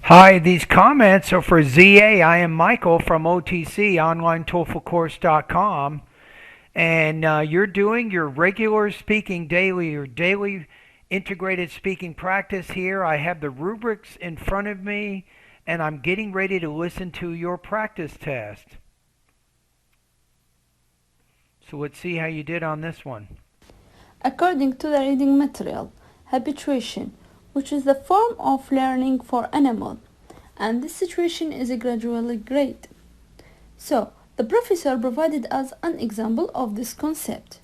Hi, these comments are for ZA. I am Michael from OTC, OnlineTOEFLCourse.com, and you're doing your regular speaking daily, your daily integrated speaking practice here. I have the rubrics in front of me, and I'm getting ready to listen to your practice test. So let's see how you did on this one. According to the reading material, habituation, which is the form of learning for animal, and this situation is gradually great. So, the professor provided us an example of this concept.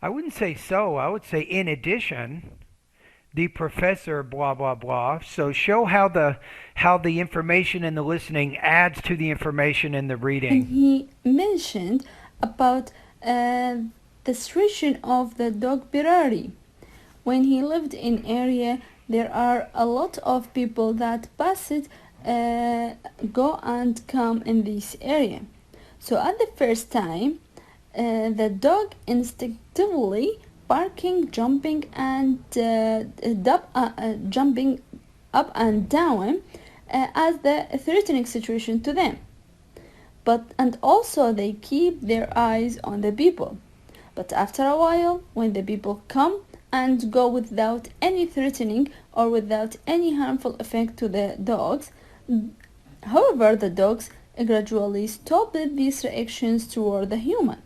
I wouldn't say so. I would say in addition, the professor blah blah blah. So show how the information in the listening adds to the information in the And reading. he mentioned about the situation of the dog Birari. When he lived in area, there are a lot of people that passed, go and come in this area. So at the first time, the dog instinctively barking, jumping and jumping up and down as the threatening situation to them. And also they keep their eyes on the people. But after a while, when the people come and go without any threatening or without any harmful effect to the dogs, however, the dogs gradually stop these reactions toward the human.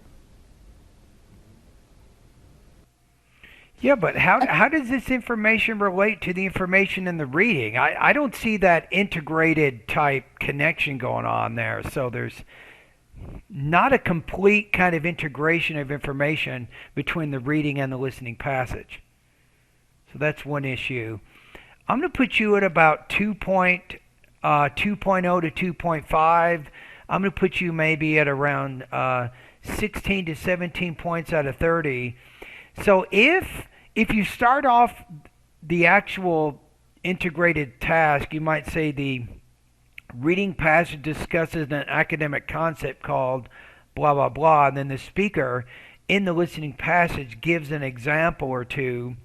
Yeah, but how does this information relate to the information in the reading? I don't see that integrated type connection going on there. So there's not a complete kind of integration of information between the reading and the listening passage. So that's one issue. I'm going to put you at about 2.0 to 2.5. I'm going to put you maybe at around 16 to 17 points out of 30. So if you start off the actual integrated task, you might say the reading passage discusses an academic concept called blah blah blah, and then the speaker in the listening passage gives an example or two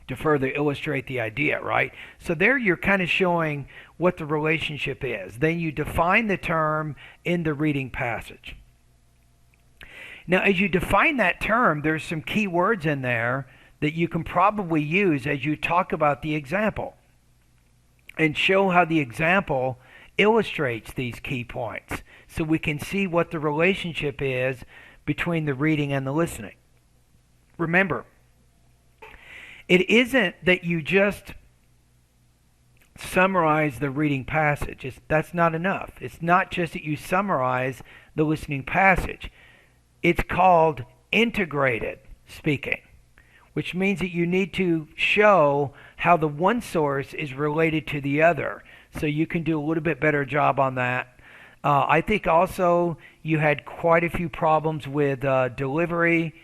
to further illustrate the idea, right? So there you're kind of showing what the relationship is. Then you define the term in the reading passage. Now, as you define that term, there's some key words in there that you can probably use as you talk about the example and show how the example illustrates these key points so we can see what the relationship is between the reading and the listening. Remember, it isn't that you just summarize the reading passage. That's not enough. It's not just that you summarize the listening passage. It's called integrated speaking, which means that you need to show how the one source is related to the other. So you can do a little bit better job on that. I think also you had quite a few problems with delivery.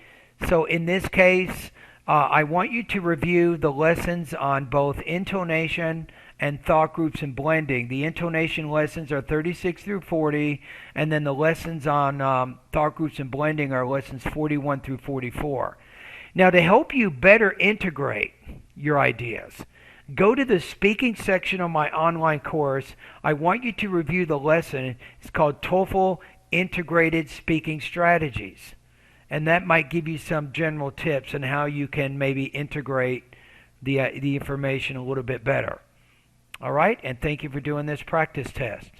So in this case, I want you to review the lessons on both intonation and thought groups and blending. The intonation lessons are 36 through 40, and then the lessons on thought groups and blending are lessons 41 through 44. Now, to help you better integrate your ideas, go to the speaking section of my online course. I want you to review the lesson. It's called TOEFL Integrated Speaking Strategies. And that might give you some general tips on how you can maybe integrate the information a little bit better. All right, and thank you for doing this practice test.